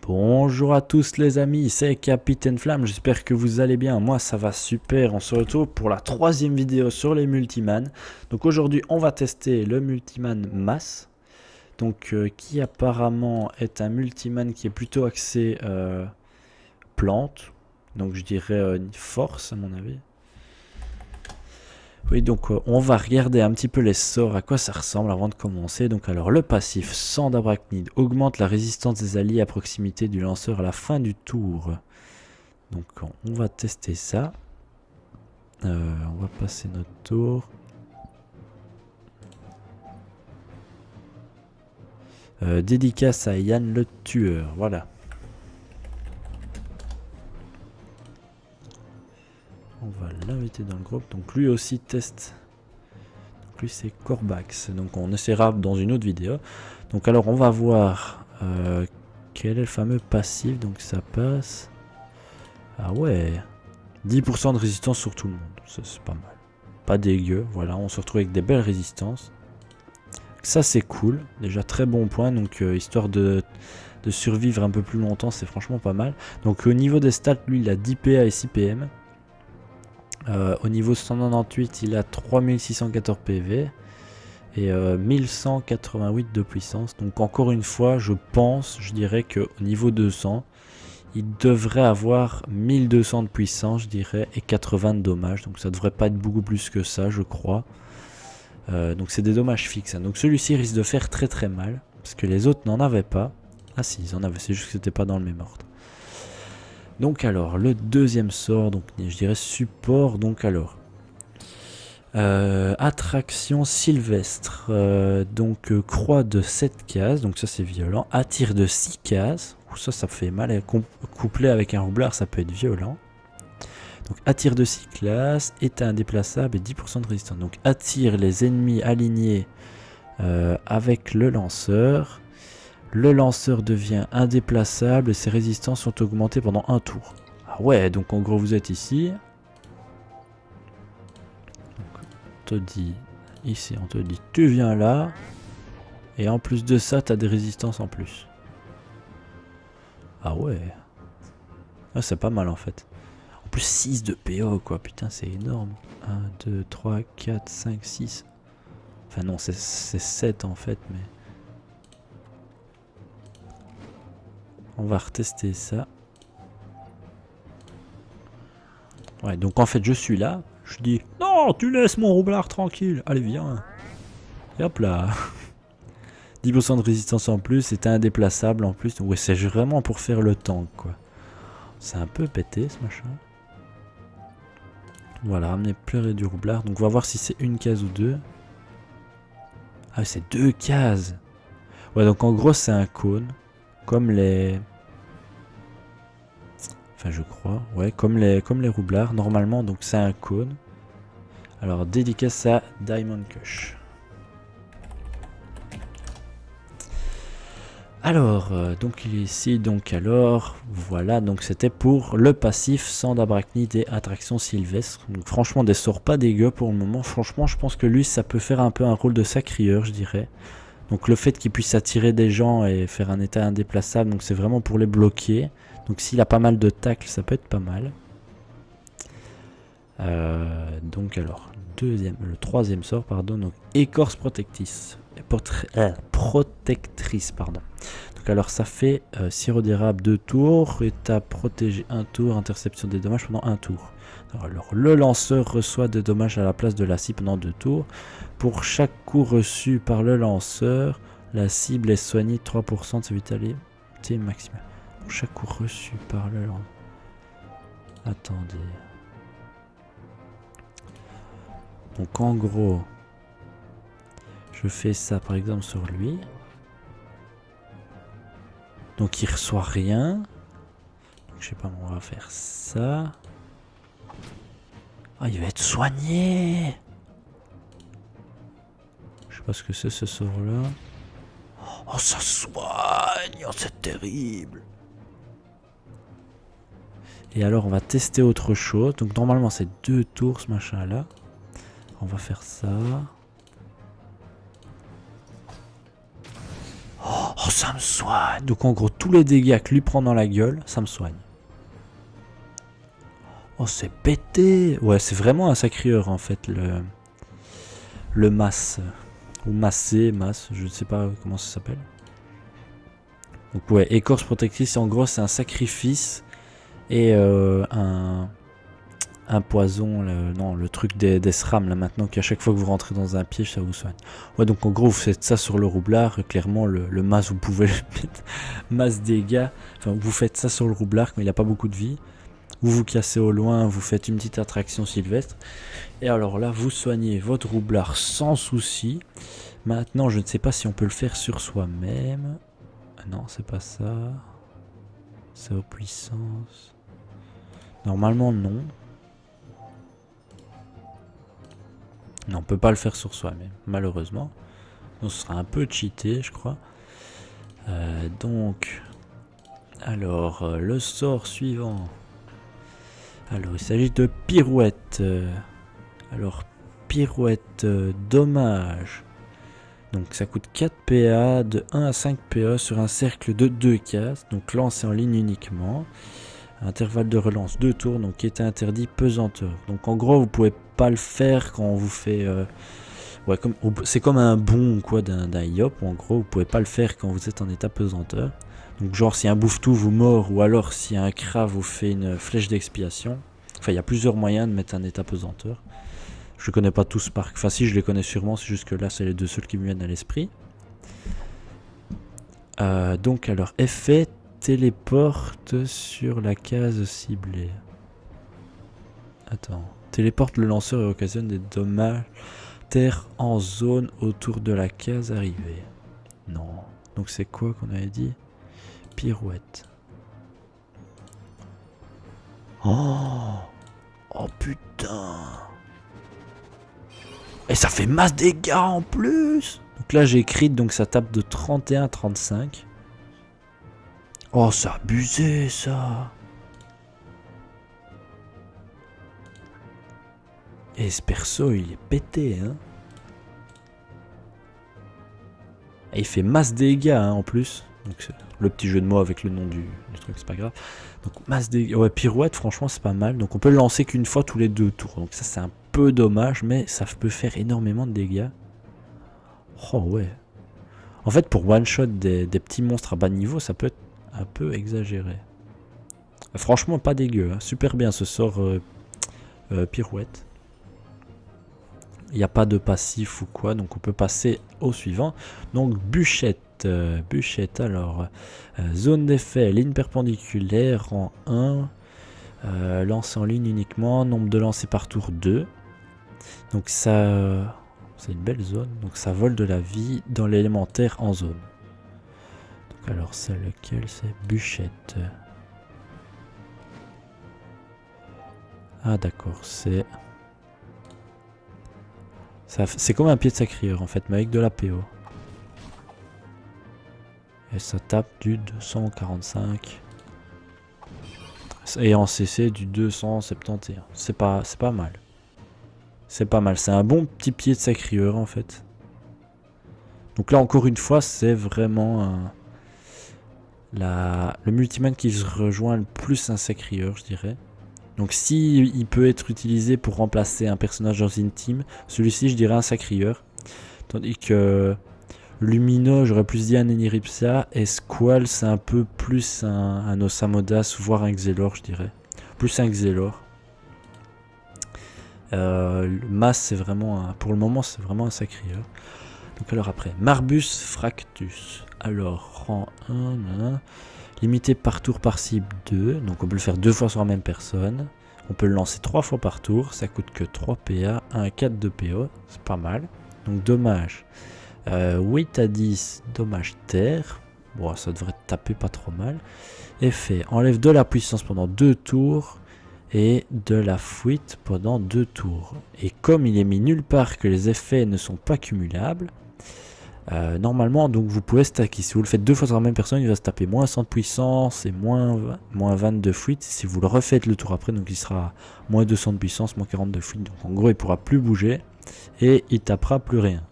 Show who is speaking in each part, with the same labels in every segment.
Speaker 1: Bonjour à tous les amis, c'est Capitaine Flamme, j'espère que vous allez bien, moi ça va super, on se retrouve pour la troisième vidéo sur les multiman. Donc aujourd'hui on va tester le multiman Mass, donc qui apparemment est un multiman qui est plutôt axé plante, donc je dirais force à mon avis. Oui, donc on va regarder un petit peu les sorts, à quoi ça ressemble avant de commencer. Donc alors le passif, sang d'Arachnide, augmente la résistance des alliés à proximité du lanceur à la fin du tour. Donc on va tester ça. On va passer notre tour. Dédicace à Yann le tueur, voilà. On va l'inviter dans le groupe, donc lui aussi teste. Donc lui c'est Corbax, donc on essaiera dans une autre vidéo. Donc alors on va voir quel est le fameux passif, donc ça passe. Ah ouais, 10% de résistance sur tout le monde, ça c'est pas mal. Pas dégueu, voilà, on se retrouve avec des belles résistances. Ça c'est cool, déjà très bon point, donc histoire de survivre un peu plus longtemps, c'est franchement pas mal. Donc au niveau des stats, lui il a 10 PA et 6 PM. Au niveau 198, il a 3614 PV et 1188 de puissance. Donc encore une fois, je dirais qu'au niveau 200, il devrait avoir 1200 de puissance, je dirais, et 80 de dommages. Donc ça devrait pas être beaucoup plus que ça, je crois. Donc c'est des dommages fixes. Hein. Donc celui-ci risque de faire très très mal, parce que les autres n'en avaient pas. Ah si, ils en avaient, c'est juste que c'était pas dans le même ordre. Donc alors, le deuxième sort, donc je dirais support, donc alors. Attraction sylvestre, donc croix de 7 cases, donc ça c'est violent. Attire de 6 cases, ça fait mal, et couplé avec un roublard ça peut être violent. Donc attire de 6 classes, état indéplaçable et 10% de résistance. Donc attire les ennemis alignés avec le lanceur. Le lanceur devient indéplaçable et ses résistances sont augmentées pendant un tour. Ah ouais, donc en gros vous êtes ici. Donc, on te dit ici, on te dit tu viens là. Et en plus de ça, tu as des résistances en plus. Ah ouais. Ah, c'est pas mal en fait. En plus 6 de PO quoi, putain c'est énorme. 1, 2, 3, 4, 5, 6. Enfin non, c'est 7 en fait, mais... On va retester ça. Ouais, donc en fait, je suis là. Je dis, non, tu laisses mon roublard tranquille. Allez, viens. Et hop là. 10% de résistance en plus. C'était indéplaçable en plus. Ouais, c'est vraiment pour faire le tank, quoi. C'est un peu pété, ce machin. Voilà, ramener pleurer du roublard. Donc, on va voir si c'est une case ou deux. Ah, c'est 2 cases. Ouais, donc en gros, c'est un cône. Comme les... Enfin, je crois. Ouais, comme les roublards. Normalement, donc c'est un cône. Alors, dédicace à Diamond Kush. Alors, donc il est ici. Donc alors, voilà. Donc c'était pour le passif sang d'Arachnide et attraction sylvestre. Donc franchement, des sorts pas dégueux pour le moment. Franchement, je pense que lui, ça peut faire un peu un rôle de sacrieur, je dirais. Donc le fait qu'il puisse attirer des gens et faire un état indéplaçable, donc c'est vraiment pour les bloquer. Donc s'il a pas mal de tacles, ça peut être pas mal. Donc alors, le troisième sort, pardon, donc écorce protectrice. Protectrice, pardon. Donc alors ça fait sirop d'érable 2 tours, état protégé 1 tour, interception des dommages pendant 1 tour. Alors le lanceur reçoit des dommages à la place de la cible pendant 2 tours. Pour chaque coup reçu par le lanceur, la cible est soignée de 3% de sa vitalité maximale. Pour chaque coup reçu par le lanceur. Attendez. Donc en gros, je fais ça par exemple sur lui. Donc il reçoit rien. Donc, je sais pas, on va faire ça. Ah, il va être soigné. Je sais pas ce que c'est ce sort là. Oh, ça soigne. Oh, c'est terrible. Et alors on va tester autre chose. Donc normalement c'est 2 tours ce machin là. On va faire ça. Oh, Oh, ça me soigne. Donc en gros, tous les dégâts que lui prend dans la gueule, ça me soigne. Oh, c'est pété. Ouais, c'est vraiment un sacrieur en fait, le masse. Ou massé, masse, je ne sais pas comment ça s'appelle. Donc ouais, écorce protectrice, en gros c'est un sacrifice et un poison, le truc des SRAM là maintenant, qu'à chaque fois que vous rentrez dans un piège ça vous soigne. Ouais, donc en gros vous faites ça sur le roublard, clairement le masse vous pouvez le mettre masse dégâts, enfin vous faites ça sur le roublard quand il n'a pas beaucoup de vie, vous vous cassez au loin, vous faites une petite attraction sylvestre, et alors là vous soignez votre roublard sans souci. Maintenant je ne sais pas si on peut le faire sur soi-même, non c'est pas ça, c'est aux puissances, normalement non. Non, on peut pas le faire sur soi-même, malheureusement. Donc ce sera un peu cheaté, je crois. Donc, alors, le sort suivant. Alors, il s'agit de pirouette. Alors, pirouette, dommage. Donc, ça coûte 4 PA, de 1 à 5 PA sur un cercle de 2 cases. Donc, lancé en ligne uniquement. Intervalle de relance 2 tours, donc qui est interdit pesanteur. Donc en gros vous pouvez pas le faire quand on vous fait ouais, c'est comme un bond quoi d'un IOP, en gros vous pouvez pas le faire quand vous êtes en état pesanteur. Donc genre si un bouffe-tout vous mord, ou alors si un cra vous fait une flèche d'expiation. Enfin il y a plusieurs moyens de mettre un état pesanteur. Je connais pas tous par, enfin si je les connais sûrement, c'est juste que là c'est les deux seuls qui me viennent à l'esprit. Donc alors effet, téléporte sur la case ciblée. Attends. Téléporte le lanceur et occasionne des dommages terre en zone autour de la case arrivée. Non. Donc c'est quoi qu'on avait dit? Pirouette. Oh. Oh putain. Et ça fait masse dégâts en plus. Donc là j'ai crit, donc ça tape de 31 à 35. Oh, c'est abusé, ça. Et ce perso, il est pété, hein. Et il fait masse dégâts, hein, en plus. Donc, le petit jeu de mots avec le nom du truc, c'est pas grave. Donc, masse dégâts. Ouais, pirouette, franchement, c'est pas mal. Donc, on peut le lancer qu'une fois tous les 2 tours. Donc, ça, c'est un peu dommage, mais ça peut faire énormément de dégâts. Oh, ouais. En fait, pour one-shot des petits monstres à bas niveau, ça peut être un peu exagéré. Franchement pas dégueu, hein. Super bien ce sort pirouette. Il n'y a pas de passif ou quoi, donc on peut passer au suivant. Donc bûchette, bûchette alors, zone d'effet, ligne perpendiculaire, rang 1, lance en ligne uniquement, nombre de lancers par tour 2. Donc ça, c'est une belle zone, donc ça vole de la vie dans l'élémentaire en zone. Alors c'est lequel? C'est bûchette. Ah d'accord, c'est comme un pied de sacrieur en fait, mais avec de la PO. Et ça tape du 245. Et en CC du 271. C'est pas mal. C'est pas mal, c'est un bon petit pied de sacrieur en fait. Donc là encore une fois, c'est vraiment le multiman qui se rejoint le plus un sacrieur, je dirais. Donc si il peut être utilisé pour remplacer un personnage dans une team, celui-ci je dirais un sacrieur. Tandis que Lumino, j'aurais plus dit un Eniripsia, et Squall c'est un peu plus un Osamodas, voire un Xelor je dirais. Plus un Xelor. Mass c'est vraiment, pour le moment c'est vraiment un sacrieur. Donc alors après, Marbus Fractus. Alors, rang 1, limité par tour par cible 2. Donc on peut le faire 2 fois sur la même personne. On peut le lancer 3 fois par tour. Ça coûte que 3 PA, 1 à 4 de PO. C'est pas mal. Donc dommage. 8 à 10, dommage terre. Bon, ça devrait taper pas trop mal. Effet, enlève de la puissance pendant 2 tours. Et de la fuite pendant 2 tours. Et comme il est mis nulle part que les effets ne sont pas cumulables, normalement donc vous pouvez stacker. Si vous le faites 2 fois sur la même personne, il va se taper moins 100 de puissance et moins 20 de fuite. Si vous le refaites le tour après, donc il sera moins 200 de puissance, moins 40 de fuite. Donc en gros il pourra plus bouger et il tapera plus rien.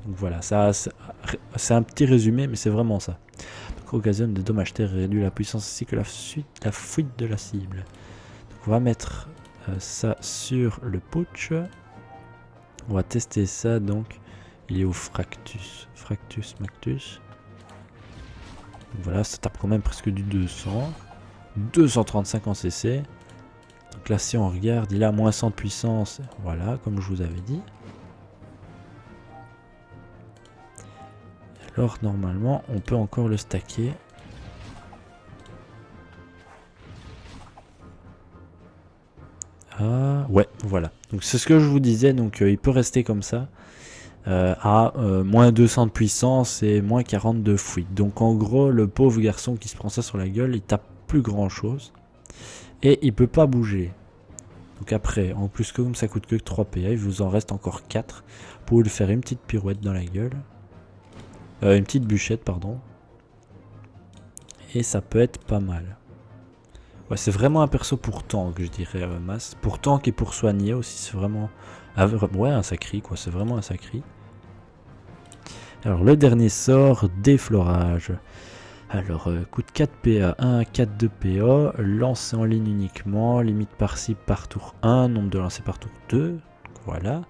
Speaker 1: Donc voilà, ça c'est un petit résumé, mais c'est vraiment ça. Donc occasionne des dommages terre et réduit la puissance ainsi que la fuite de la cible. Donc on va mettre ça sur le putsch. On va tester ça donc. Il est au Fractus. Fractus Mactus. Donc voilà, ça tape quand même presque du 200. 235 en CC. Donc là si on regarde, il a moins 100 de puissance. Voilà, comme je vous avais dit. Alors normalement on peut encore le stacker. Ah ouais, voilà. Donc c'est ce que je vous disais, donc il peut rester comme ça. À moins 200 de puissance et moins 40 de fuite. Donc en gros le pauvre garçon qui se prend ça sur la gueule, il tape plus grand chose. Et il peut pas bouger. Donc après, en plus comme ça coûte que 3 PA, il vous en reste encore 4 pour lui faire une petite pirouette dans la gueule. Une petite bûchette, pardon. Et ça peut être pas mal. Ouais, c'est vraiment un perso pour tank, je dirais, Mass. Pour tank et pour soigner aussi, c'est vraiment... ouais, un sacri, quoi. C'est vraiment un sacri. Alors, le dernier sort, déflorage. Alors, coûte 4 PA, 1 à 4 de PA, lancé en ligne uniquement, limite par cible par tour 1, nombre de lancers par tour 2. Voilà.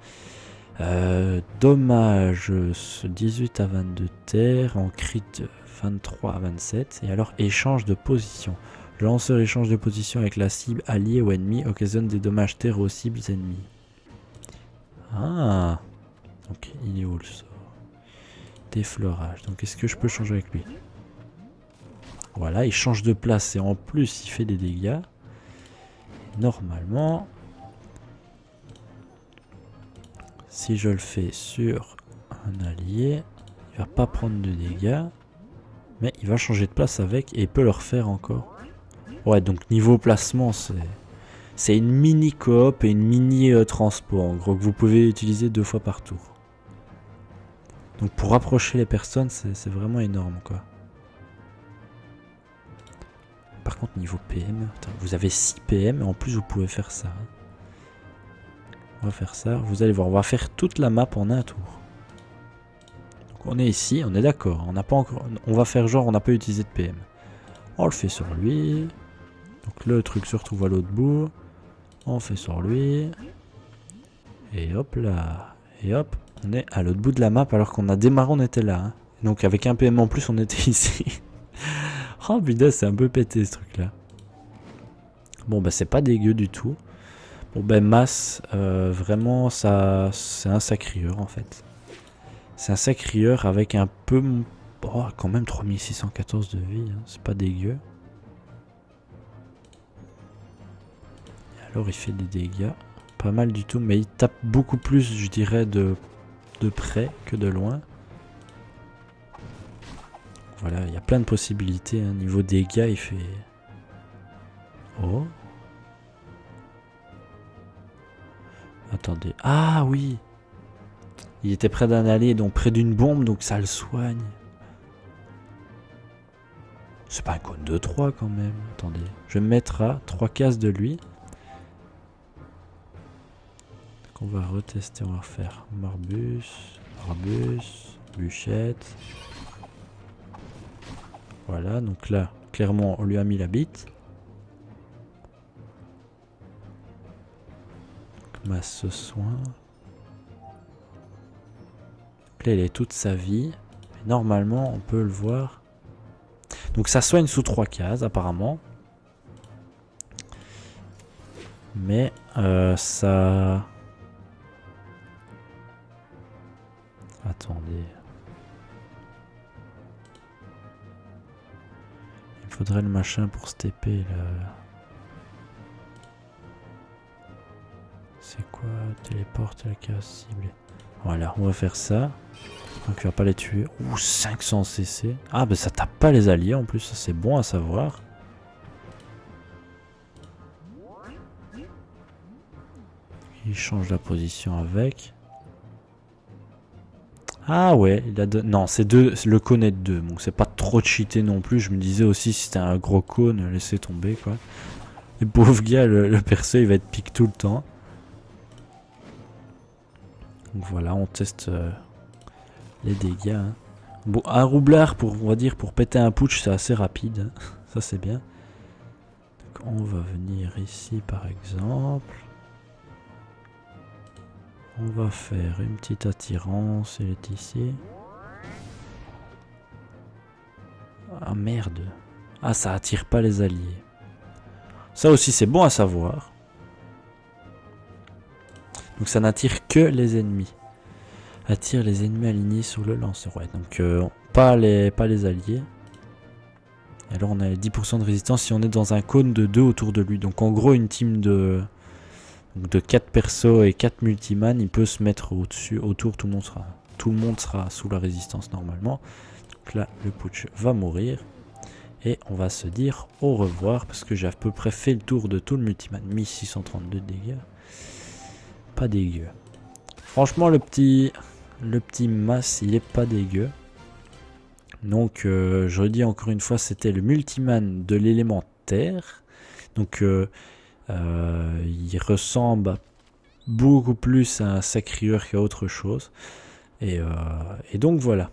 Speaker 1: Dommage 18 à 22 terre, en crit 23 à 27. Et alors échange de position. Le lanceur échange de position avec la cible alliée ou ennemie, occasionne des dommages terre aux cibles ennemies. Ah, donc il est où le sort? Déflorage. Donc est-ce que je peux changer avec lui? Voilà, il change de place et en plus il fait des dégâts. Normalement... Si je le fais sur un allié, il va pas prendre de dégâts, mais il va changer de place avec et il peut le refaire encore. Ouais, donc niveau placement, c'est une mini coop et une mini transport, en gros, que vous pouvez utiliser 2 fois par tour. Donc pour rapprocher les personnes, c'est vraiment énorme, quoi. Par contre, niveau PM, attends, vous avez 6 PM et en plus vous pouvez faire ça. On va faire ça, vous allez voir, on va faire toute la map en un tour. Donc on est ici, on est d'accord, on n'a pas encore, on va faire genre on n'a pas utilisé de PM. On le fait sur lui. Donc le truc se retrouve à l'autre bout. On fait sur lui. Et hop là. Et hop, on est à l'autre bout de la map alors qu'on a démarré, on était là. Hein. Donc avec un PM en plus, on était ici. Oh putain, c'est un peu pété ce truc là. Bon bah c'est pas dégueu du tout. Bon ben Mass, vraiment ça c'est un sacrieur en fait. C'est un sacrieur avec un peu... Oh, quand même 3614 de vie, hein, c'est pas dégueu. Et alors il fait des dégâts, pas mal du tout, mais il tape beaucoup plus je dirais de près que de loin. Voilà, il y a plein de possibilités, hein. Niveau dégâts il fait... Oh. Attendez. Ah oui. Il était près d'un allié, donc près d'une bombe, donc ça le soigne. C'est pas un cône de 3 quand même. Attendez. Je vais me mettre à 3 cases de lui. Donc on va retester, on va refaire Marbus, Bûchette. Voilà, donc là, clairement, on lui a mis la bite. Masse soin. Donc là, il est toute sa vie. Mais normalement, on peut le voir. Donc ça soigne sous 3 cases, apparemment. Mais ça... Attendez. Il faudrait le machin pour se TP, là. C'est quoi? Téléporte la case ciblée. Voilà, on va faire ça. Donc il va pas les tuer. Ouh, 500 CC. Ah bah ça tape pas les alliés en plus, ça c'est bon à savoir. Il change la position avec. Ah ouais, il a non, c'est le cône est de 2, donc c'est pas trop cheaté non plus. Je me disais aussi si c'était un gros cône, laissez tomber quoi. Le pauvre gars, le perso il va être pique tout le temps. Donc voilà, on teste les dégâts. Hein. Bon, un roublard pour, on va dire, pour péter un putsch, c'est assez rapide. Hein. Ça c'est bien. Donc, on va venir ici par exemple. On va faire une petite attirance, elle est ici. Ah merde. Ah, ça attire pas les alliés. Ça aussi c'est bon à savoir. Donc ça n'attire que les ennemis. Attire les ennemis alignés sur le lanceur. Ouais, donc pas les alliés. Et alors on a 10% de résistance si on est dans un cône de 2 autour de lui. Donc en gros une team de 4 persos et 4 multiman, il peut se mettre au-dessus, autour, tout le monde sera sous la résistance normalement. Donc là le putsch va mourir. Et on va se dire au revoir parce que j'ai à peu près fait le tour de tout le multiman. 1632 dégâts. Pas dégueu. Franchement le petit mass il est pas dégueu. Donc je redis encore une fois, c'était le multiman de l'élément terre. Donc il ressemble beaucoup plus à un sacrieur qu'à autre chose. Et donc voilà.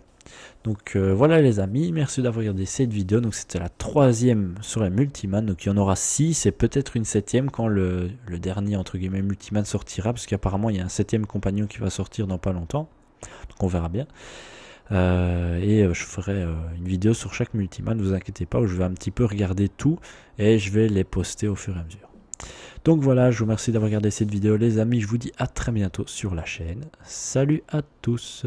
Speaker 1: Donc voilà les amis, merci d'avoir regardé cette vidéo. Donc c'était la 3e sur la multiman. Donc il y en aura 6 et peut-être une 7e quand le dernier entre guillemets multiman sortira. Parce qu'apparemment il y a un 7e compagnon qui va sortir dans pas longtemps. Donc on verra bien. Je ferai une vidéo sur chaque multiman, ne vous inquiétez pas, où je vais un petit peu regarder tout. Et je vais les poster au fur et à mesure. Donc voilà, je vous remercie d'avoir regardé cette vidéo les amis. Je vous dis à très bientôt sur la chaîne. Salut à tous.